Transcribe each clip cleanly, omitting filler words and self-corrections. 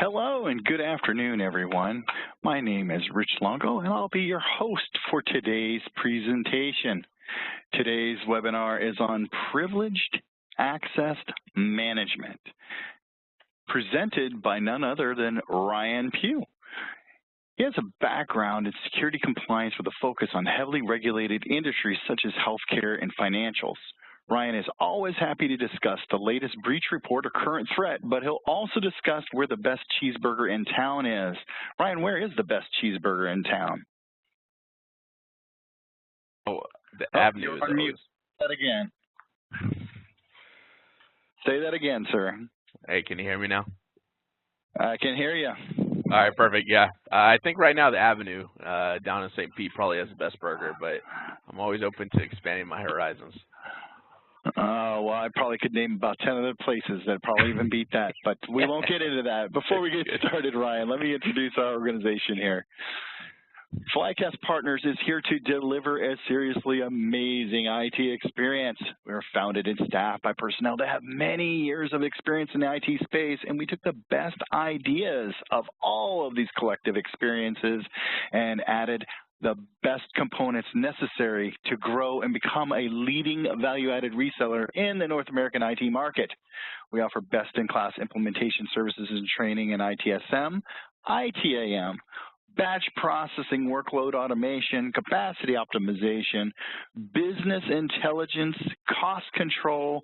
Hello and good afternoon, everyone. My name is Rich Longo, and I'll be your host for today's presentation. Today's webinar is on Privileged Access Management, presented by none other than Ryan Pew. He has a background in security compliance with a focus on heavily regulated industries such as healthcare and financials. Ryan is always happy to discuss the latest breach report or current threat, but he'll also discuss where the best cheeseburger in town is. Ryan, where is the best cheeseburger in town? Oh, the avenue is always... Say that again. Say that again, sir. Hey, can you hear me now? I can hear you. All right, perfect. Yeah, I think right now the Avenue down in St. Pete probably has the best burger, but I'm always open to expanding my horizons. Well, I probably could name about 10 other places that probably even beat that, but we won't get into that. Before we get started, Ryan, let me introduce our organization here. Flycast Partners is here to deliver a seriously amazing IT experience. We are founded and staffed by personnel that have many years of experience in the IT space, and we took the best ideas of all of these collective experiences and added the best components necessary to grow and become a leading value-added reseller in the North American IT market. We offer best-in-class implementation services and training in ITSM, ITAM, batch processing, workload automation, capacity optimization, business intelligence, cost control,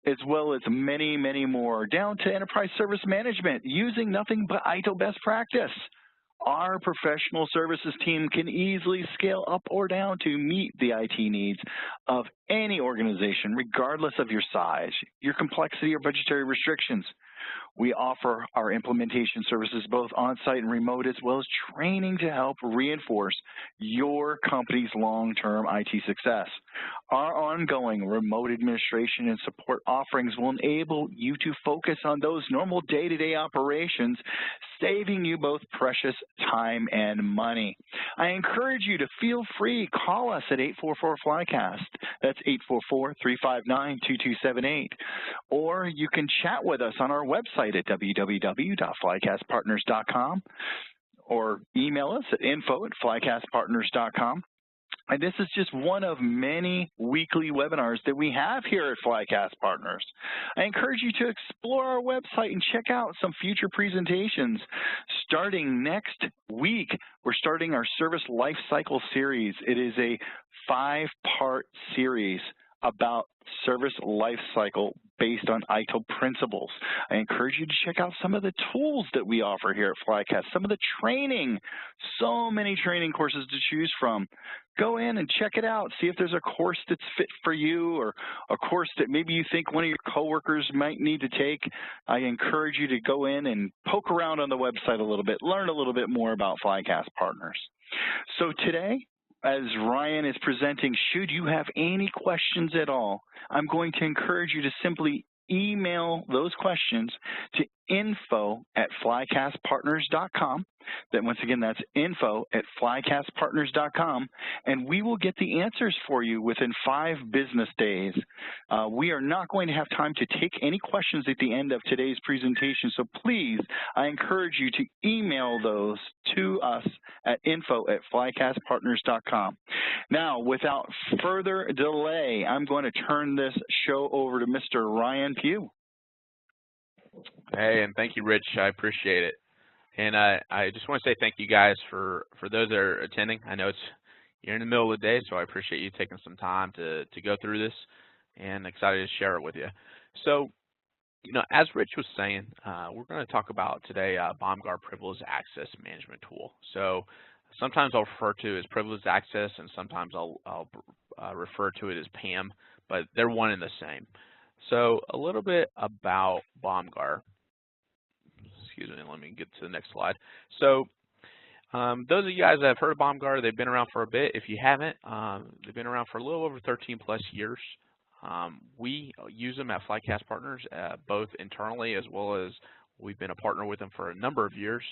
as well as many, many more, down to enterprise service management using nothing but ITIL best practice. Our professional services team can easily scale up or down to meet the IT needs of any organization, regardless of your size, your complexity, or budgetary restrictions. We offer our implementation services both on-site and remote, as well as training to help reinforce your company's long-term IT success. Our ongoing remote administration and support offerings will enable you to focus on those normal day-to-day operations, saving you both precious time and money. I encourage you to feel free, call us at 844-FLYCAST. That's 844-359-2278. Or you can chat with us on our website at www.flycastpartners.com or email us at info@flycastpartners.com. And this is just one of many weekly webinars that we have here at Flycast Partners. I encourage you to explore our website and check out some future presentations. Starting next week, we're starting our Service Lifecycle series. It is a 5-part series about service lifecycle based on ITIL principles. I encourage you to check out some of the tools that we offer here at Flycast, some of the training, so many training courses to choose from. Go in and check it out. See if there's a course that's fit for you or a course that maybe you think one of your coworkers might need to take. I encourage you to go in and poke around on the website a little bit, learn a little bit more about Flycast Partners. So today, as Ryan is presenting, should you have any questions at all, I'm going to encourage you to simply email those questions to info@flycastpartners.com. Then once again, that's info@flycastpartners.com, and we will get the answers for you within 5 business days. We are not going to have time to take any questions at the end of today's presentation, so please, I encourage you to email those to us at info@flycastpartners.com. Now, without further delay, I'm going to turn this show over to Mr. Ryan Pew. Hey, and thank you, Rich. I appreciate it. And I just want to say thank you guys for those that are attending. I know you're in the middle of the day, so I appreciate you taking some time to go through this, and excited to share it with you. So, as Rich was saying, we're going to talk about today Bomgar Privileged Access Management tool. So sometimes I'll refer to it as Privileged Access, and sometimes I'll refer to it as PAM, but they're one and the same. So a little bit about Bomgar. Excuse me, let me get to the next slide. So those of you guys that have heard of Bomgar, they've been around for a bit. If you haven't, they've been around for a little over 13+ years. We use them at Flycast Partners, both internally as well as we've been a partner with them for a number of years.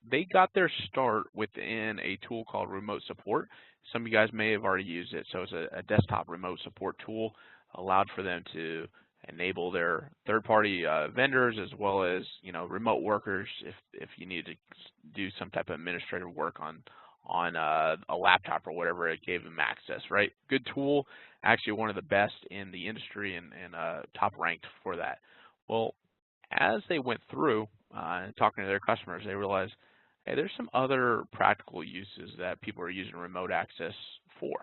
They got their start within a tool called Remote Support. Some of you guys may have already used it. So it's a desktop remote support tool, allowed for them to enable their third-party vendors as well as remote workers if you need to do some type of administrative work on a laptop or whatever. It gave them access, right? Good tool, actually one of the best in the industry and top ranked for that. Well, as they went through and talking to their customers, they realized, hey, there's some other practical uses that people are using remote access for.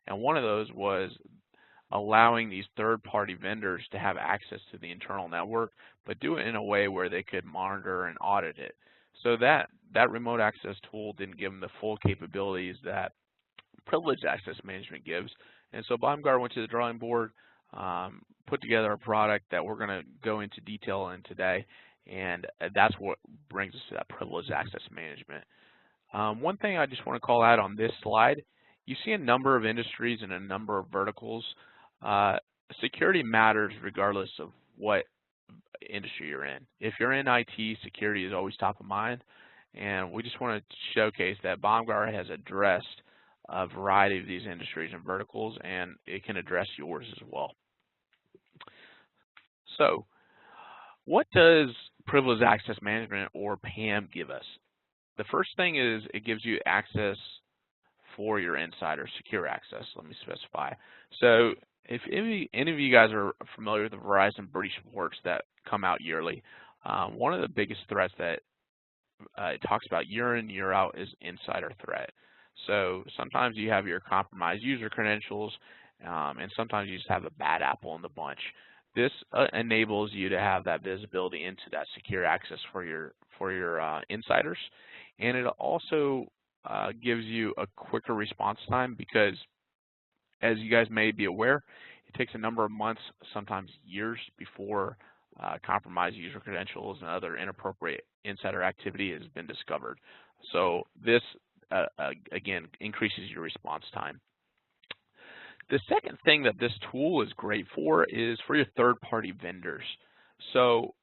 And one of those was allowing these third-party vendors to have access to the internal network, but do it in a way where they could monitor and audit it. So that remote access tool didn't give them the full capabilities that Privileged Access Management gives. And so Bomgar went to the drawing board, put together a product that we're going to go into detail in today, and that's what brings us to that Privileged Access Management. One thing I just want to call out on this slide, you see a number of industries and a number of verticals. Security matters regardless of what industry you're in. If you're in IT, security is always top of mind, and we just want to showcase that Bomgar has addressed a variety of these industries and verticals, and it can address yours as well. So, what does Privileged Access Management, or PAM, give us? The first thing is it gives you access for your insider, secure access, let me specify. So if any of you guys are familiar with the Verizon breach reports that come out yearly, one of the biggest threats that it talks about year in, year out is insider threat. So sometimes you have your compromised user credentials, and sometimes you just have a bad apple in the bunch. This enables you to have that visibility into that secure access for your insiders, and it also gives you a quicker response time because, as you guys may be aware, it takes a number of months, sometimes years, before compromised user credentials and other inappropriate insider activity has been discovered. So this, again, increases your response time. The second thing that this tool is great for is for your third-party vendors. So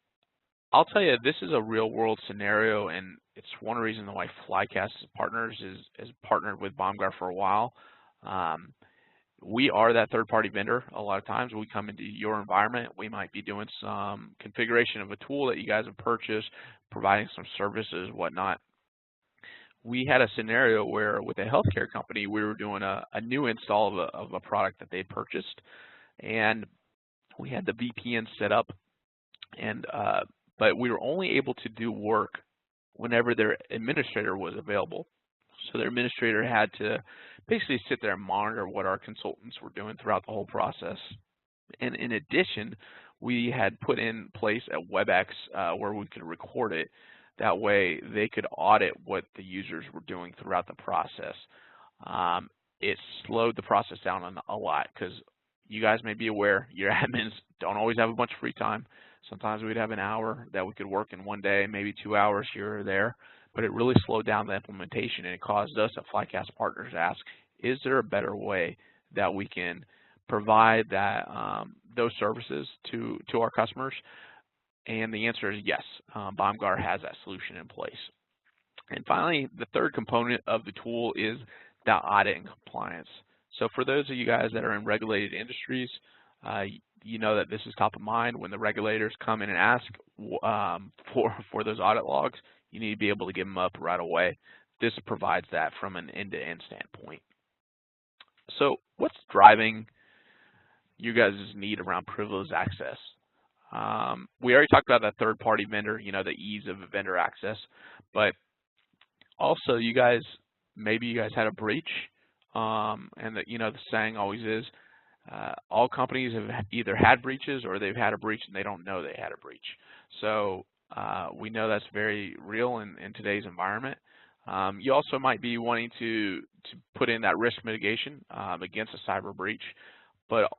I'll tell you, this is a real-world scenario, and it's one reason why Flycast Partners has partnered with Bomgar for a while. We are that third-party vendor. A lot of times we come into your environment. We might be doing some configuration of a tool that you guys have purchased, providing some services, whatnot. We had a scenario where with a healthcare company, we were doing a new install of a product that they purchased, and we had the VPN set up, and but we were only able to do work whenever their administrator was available. So their administrator had to basically sit there and monitor what our consultants were doing throughout the whole process. And in addition, we had put in place a WebEx where we could record it. That way they could audit what the users were doing throughout the process. It slowed the process down a lot because you guys may be aware your admins don't always have a bunch of free time. Sometimes we'd have an hour that we could work in one day, maybe 2 hours here or there, but it really slowed down the implementation, and it caused us at Flycast Partners to ask, is there a better way that we can provide that those services to our customers? And the answer is yes. Bomgar has that solution in place. And finally, the third component of the tool is the Auditing Compliance. So for those of you guys that are in regulated industries, you know that this is top of mind. When the regulators come in and ask for those audit logs, you need to be able to give them up right away. This provides that from an end-to-end standpoint. So what's driving you guys' need around privileged access? We already talked about that third-party vendor, you know, the ease of vendor access, but also you guys, maybe you guys had a breach, and that, you know, the saying always is, all companies have either had breaches or they've had a breach and they don't know they had a breach. So we know that's very real in today's environment. You also might be wanting to put in that risk mitigation against a cyber breach, but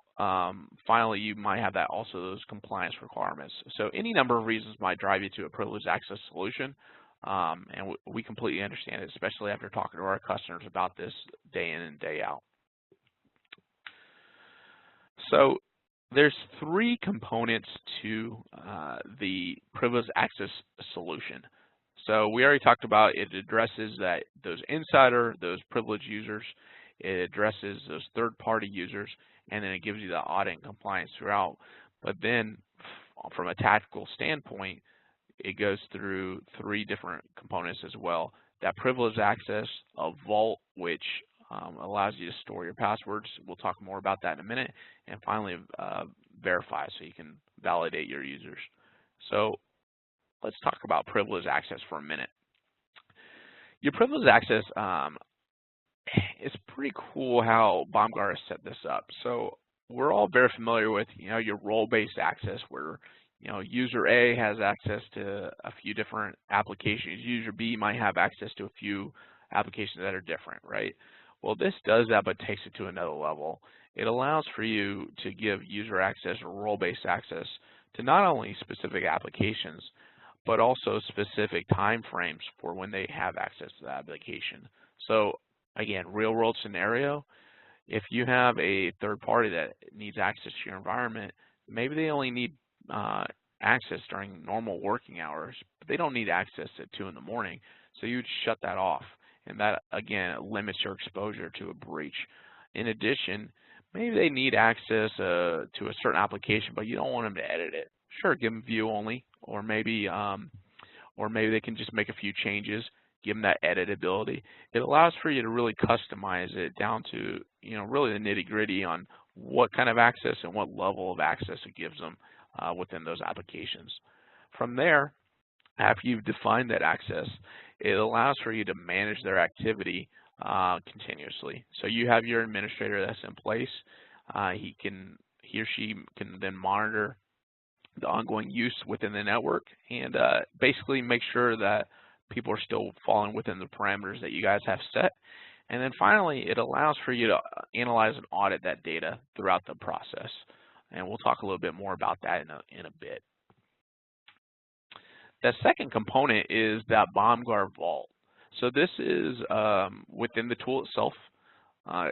finally you might have that also those compliance requirements. So any number of reasons might drive you to a privileged access solution, and we completely understand it, especially after talking to our customers about this day in and day out. So there's three components to the privileged access solution. So we already talked about it addresses that those insider, those privileged users, it addresses those third-party users, and then it gives you the auditing compliance throughout. But then from a tactical standpoint, it goes through 3 different components as well. That privileged access, a vault, which allows you to store your passwords. We'll talk more about that in a minute. And finally, verify, so you can validate your users. So let's talk about privileged access for a minute. Your privileged access, it's pretty cool how Bomgar has set this up. So we're all very familiar with, your role-based access, where user A has access to a few different applications. User B might have access to a few applications that are different, right? Well, this does that, but takes it to another level. It allows for you to give user access or role-based access to not only specific applications, but also specific time frames for when they have access to that application. So again, real-world scenario, if you have a third party that needs access to your environment, maybe they only need access during normal working hours, but they don't need access at 2 in the morning. So you'd shut that off, and that again limits your exposure to a breach. In addition, maybe they need access to a certain application, but you don't want them to edit it. Sure, give them view only, or maybe they can just make a few changes, give them that editability. It allows for you to really customize it down to really the nitty-gritty on what kind of access and what level of access it gives them within those applications. From there, after you've defined that access, it allows for you to manage their activity continuously. So you have your administrator that's in place. He or she can then monitor the ongoing use within the network and basically make sure that people are still falling within the parameters that you guys have set. And then finally, it allows for you to analyze and audit that data throughout the process. And we'll talk a little bit more about that in a bit. The second component is that Bomgar Vault. So this is within the tool itself.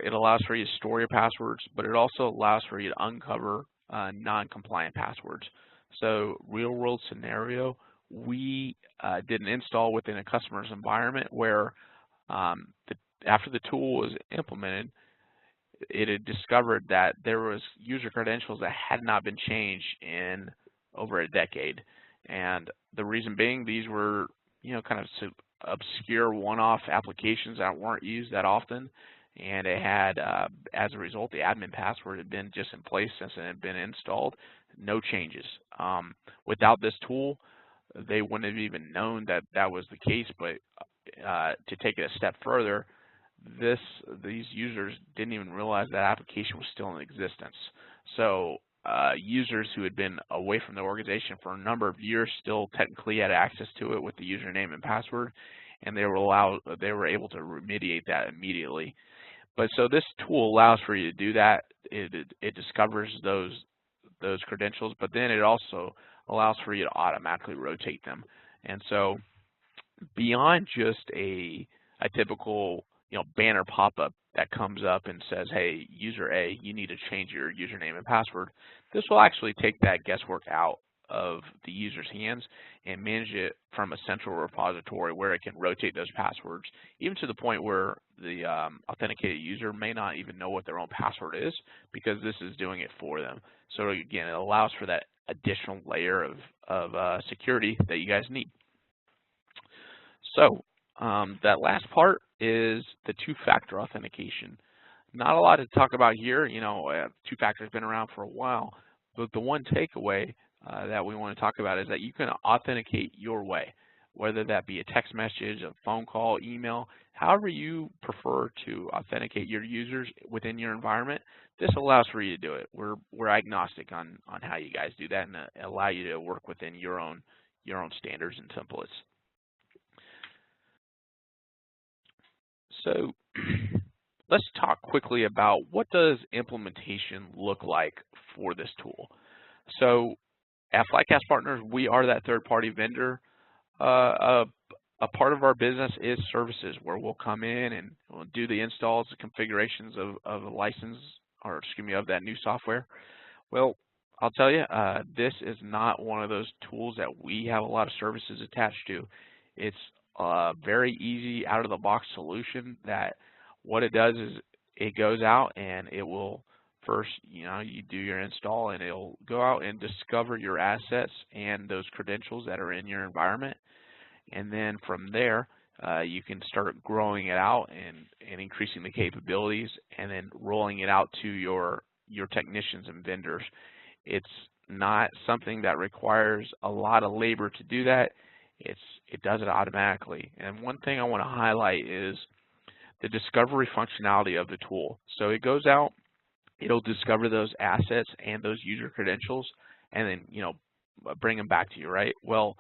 It allows for you to store your passwords, but it also allows for you to uncover non-compliant passwords. So real-world scenario, we did an install within a customer's environment where after the tool was implemented, it had discovered that there was user credentials that had not been changed in over a decade. And the reason being, these were kind of obscure one-off applications that weren't used that often, and it had as a result, the admin password had been just in place since it had been installed, no changes. Without this tool, they wouldn't have even known that that was the case. But to take it a step further, these users didn't even realize that application was still in existence. So users who had been away from the organization for a number of years still technically had access to it with the username and password, and they were able to remediate that immediately. But so this tool allows for you to do that. It discovers those credentials, but then it also allows for you to automatically rotate them. And so beyond just a typical banner pop-up that comes up and says, hey, user A, you need to change your username and password, this will actually take that guesswork out of the user's hands and manage it from a central repository where it can rotate those passwords, even to the point where the authenticated user may not even know what their own password is, because this is doing it for them. So again, it allows for that additional layer of security that you guys need. So that last part is the two-factor authentication. Not a lot to talk about here. Two-factor has been around for a while, but the one takeaway that we want to talk about is that you can authenticate your way, whether that be a text message, a phone call, email, however you prefer to authenticate your users within your environment. This allows for you to do it. We're agnostic on how you guys do that, and allow you to work within your own standards and templates. So let's talk quickly about what does implementation look like for this tool. So at Flycast Partners, we are that third-party vendor. A part of our business is services, where we'll come in and we'll do the installs, the configurations of a license, or excuse me, of that new software. Well, I'll tell you, this is not one of those tools that we have a lot of services attached to. It's a very easy, out-of-the-box solution that what it does is it goes out and it will first, you do your install, and it'll go out and discover your assets and those credentials that are in your environment. And then from there, you can start growing it out and increasing the capabilities, and then rolling it out to your technicians and vendors. It's not something that requires a lot of labor to do that. It does it automatically. And one thing I want to highlight is the discovery functionality of the tool. So it goes out, it'll discover those assets and those user credentials, and then bring them back to you, right? Well,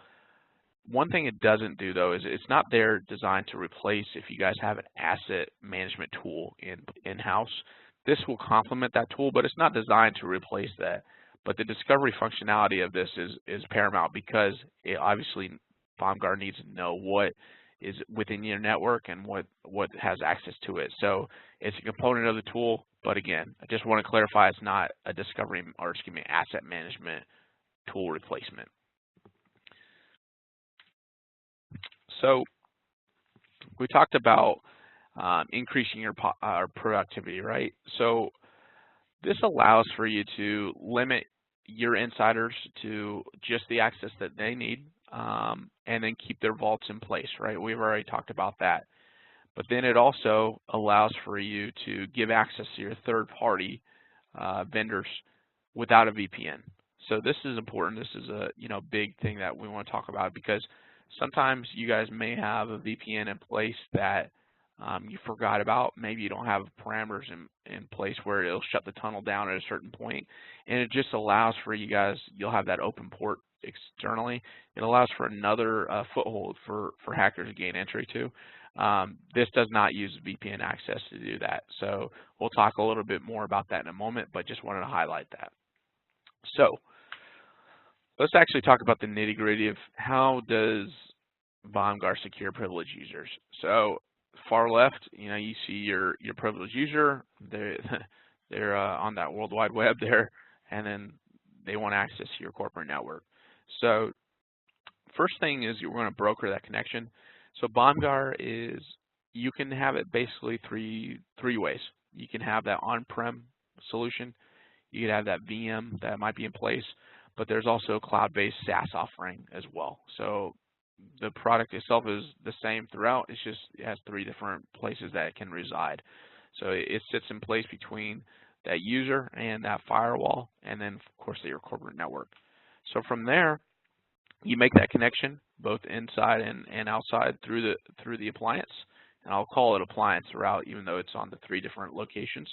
one thing it doesn't do, though, is it's not there designed to replace if you guys have an asset management tool in-house. This will complement that tool, but it's not designed to replace that. But the discovery functionality of this is paramount, because obviously Bomgar needs to know what is within your network and what has access to it. So it's a component of the tool, but again, I just want to clarify, it's not a discovery, or asset management tool replacement. So we talked about increasing your productivity, right? So this allows for you to limit your insiders to just the access that they need, and then keep their vaults in place, right? We've already talked about that. But then it also allows for you to give access to your third-party vendors without a VPN. So this is important. This is a big thing that we want to talk about, because sometimes you guys may have a VPN in place that you forgot about. Maybe you don't have parameters in place where it'll shut the tunnel down at a certain point, and it just allows for you guys, you'll have that open port externally. It allows for another foothold for hackers to gain entry to. This does not use VPN access to do that. So we'll talk a little bit more about that in a moment, but just wanted to highlight that. So let's actually talk about the nitty-gritty of how does Bomgar secure privileged users. So far left, you see your privileged user. They're on that World Wide Web there, and then they want access to your corporate network. So first thing is you're going to broker that connection. So Bomgar is, you can have it basically three ways. You can have that on-prem solution. You could have that VM that might be in place, but there's also a cloud-based SaaS offering as well. So the product itself is the same throughout. It's just, it has three different places that it can reside. So it sits in place between that user and that firewall, and then of course your corporate network. So from there, you make that connection both inside and outside through the appliance, and I'll call it appliance throughout, even though it's on the three different locations.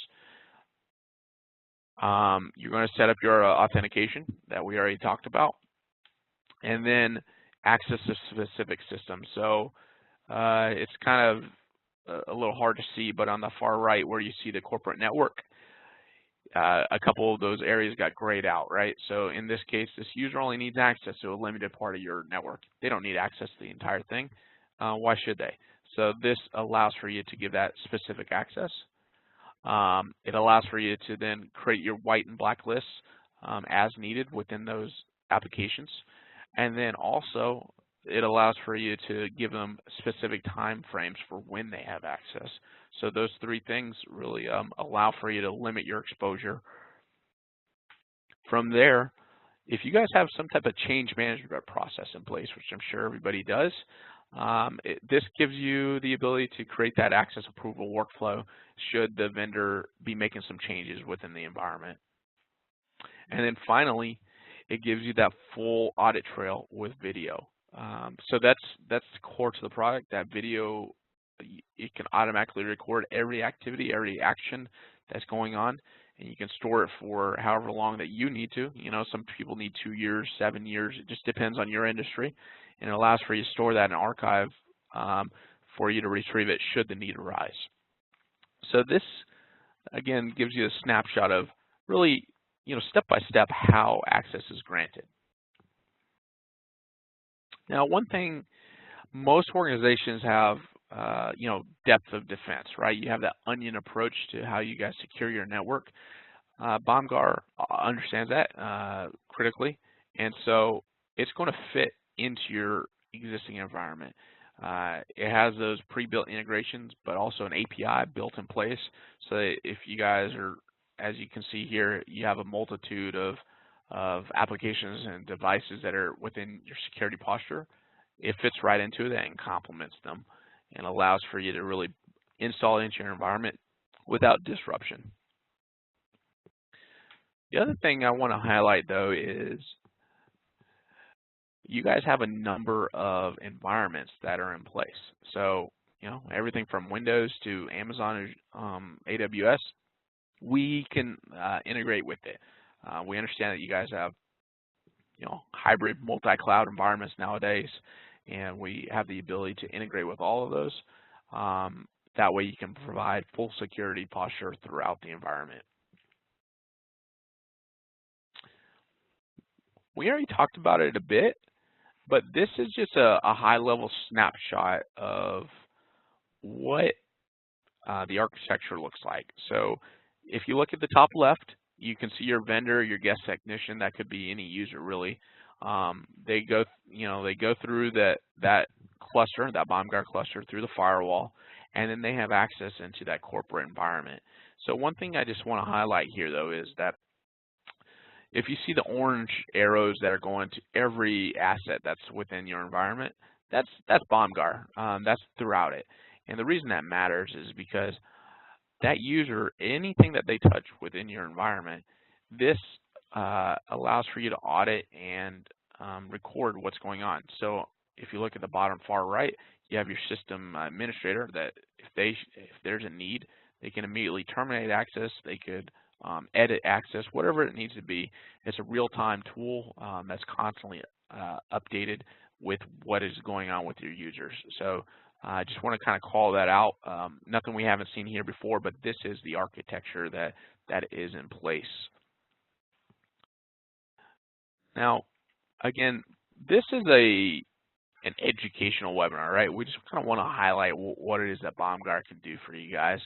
You're going to set up your authentication that we already talked about, and then access to specific systems. So it's kind of a little hard to see, but on the far right where you see the corporate network, a couple of those areas got grayed out, right? So in this case, this user only needs access to a limited part of your network. They don't need access to the entire thing. Why should they? So this allows for you to give that specific access. It allows for you to then create your white and black lists as needed within those applications. And then also, it allows for you to give them specific time frames for when they have access. So those three things really allow for you to limit your exposure. From there, if you guys have some type of change management process in place, which I'm sure everybody does, this gives you the ability to create that access approval workflow should the vendor be making some changes within the environment. And then finally, it gives you that full audit trail with video. So that's core to the product. That video, it can automatically record every activity, every action that's going on, and you can store it for however long that you need to. Some people need 2 years, 7 years. It just depends on your industry, and it allows for you to store that in an archive for you to retrieve it should the need arise. So this, again, gives you a snapshot of really, step by step how access is granted. Now, one thing, most organizations have, depth of defense, right? You have that onion approach to how you guys secure your network. Bomgar understands that critically, and so it's going to fit into your existing environment. It has those pre-built integrations, but also an API built in place, so that if you guys are as you can see here, you have a multitude of applications and devices that are within your security posture. It fits right into that and complements them and allows for you to really install it into your environment without disruption. The other thing I want to highlight, though, is you guys have a number of environments that are in place. So, you know, everything from Windows to Amazon, AWS, we can integrate with it. We understand that you guys have, you know, hybrid multi-cloud environments nowadays, and we have the ability to integrate with all of those. That way you can provide full security posture throughout the environment. We already talked about it a bit, but this is just a high-level snapshot of what the architecture looks like. So if you look at the top left, you can see your vendor, your guest technician. That could be any user, really. They go through that cluster, that Bomgar cluster, through the firewall, and then they have access into that corporate environment. So one thing I just want to highlight here, though, is that if you see the orange arrows that are going to every asset that's within your environment, that's Bomgar. That's throughout it. And the reason that matters is because that user, anything that they touch within your environment, this allows for you to audit and record what's going on. So if you look at the bottom far right, you have your system administrator that if there's a need, they can immediately terminate access. They could edit access, whatever it needs to be. It's a real-time tool that's constantly updated with what is going on with your users. So I just want to kind of call that out. Nothing we haven't seen here before, but this is the architecture that is in place. Now, again, this is an educational webinar, right? We just kind of want to highlight what it is that Bomgar can do for you guys.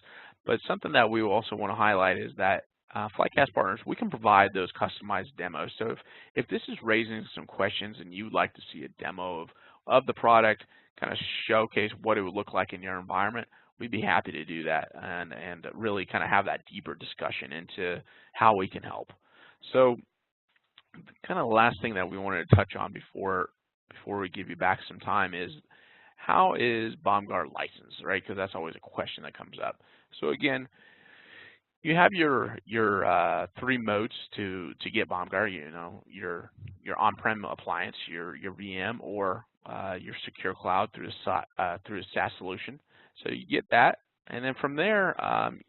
But something that we also want to highlight is that Flycast Partners, we can provide those customized demos. So if this is raising some questions and you'd like to see a demo of the product, kind of showcase what it would look like in your environment, we'd be happy to do that and really kind of have that deeper discussion into how we can help. So kind of the last thing that we wanted to touch on before we give you back some time is, how is Bomgar licensed, right? Because that's always a question that comes up. So again, you have your three modes to get Bomgar. You know, your on-prem appliance, your VM, or your secure cloud through a SaaS solution. So you get that, and then from there,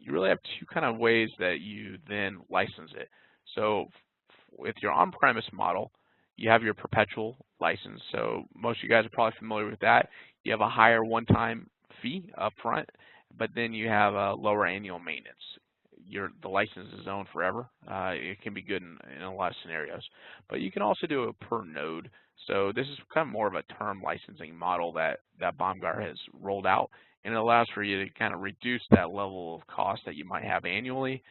you really have two kind of ways that you then license it. So with your on-premise model, you have your perpetual license. So most of you guys are probably familiar with that. You have a higher one-time fee up front, but then you have a lower annual maintenance. The license is owned forever. It can be good in a lot of scenarios, but you can also do it per node. So this is kind of more of a term licensing model that Bomgar has rolled out, and it allows for you to kind of reduce that level of cost that you might have annually.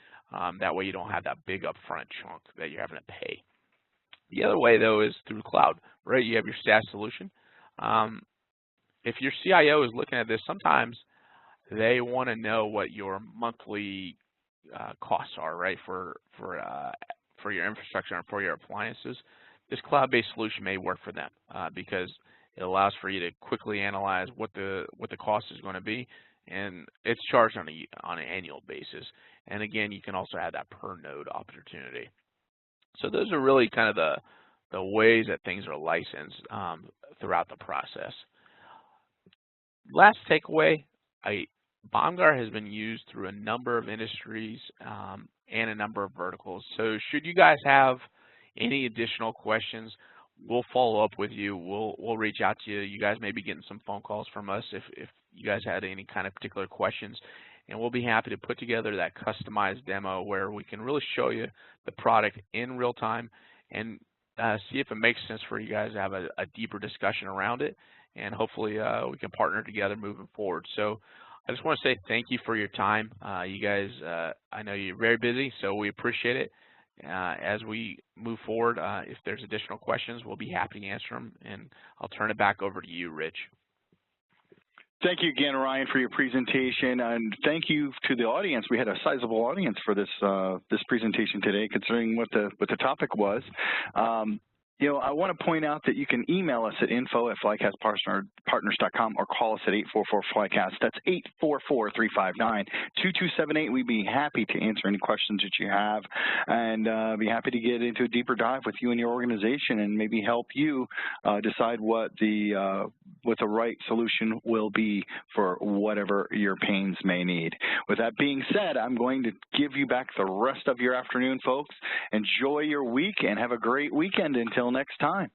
That way you don't have that big upfront chunk that you're having to pay. The other way, though, is through cloud, right? You have your SaaS solution. If your CIO is looking at this, sometimes they want to know what your monthly costs are, right, for your infrastructure and for your appliances. This cloud-based solution may work for them because it allows for you to quickly analyze what the cost is going to be, and it's charged on an annual basis. And again, you can also add that per node opportunity. So those are really kind of the ways that things are licensed throughout the process. Last takeaway, Bomgar has been used through a number of industries and a number of verticals. So should you guys have any additional questions, we'll follow up with you. We'll reach out to you. You guys may be getting some phone calls from us if you guys had any kind of particular questions. And we'll be happy to put together that customized demo where we can really show you the product in real time and see if it makes sense for you guys to have a deeper discussion around it. And hopefully we can partner together moving forward. So I just want to say thank you for your time. You guys, I know you're very busy, so we appreciate it. As we move forward, if there's additional questions, we'll be happy to answer them. And I'll turn it back over to you, Rich. Thank you again, Ryan, for your presentation, and thank you to the audience. We had a sizable audience for this this presentation today, considering what the topic was. You know, I want to point out that you can email us at info@flycastpartners.com or call us at 844-FLYCAST. That's 844-359-2278. We'd be happy to answer any questions that you have, and be happy to get into a deeper dive with you and your organization, and maybe help you decide what the right solution will be for whatever your pains may need. With that being said, I'm going to give you back the rest of your afternoon, folks. Enjoy your week and have a great weekend until next time.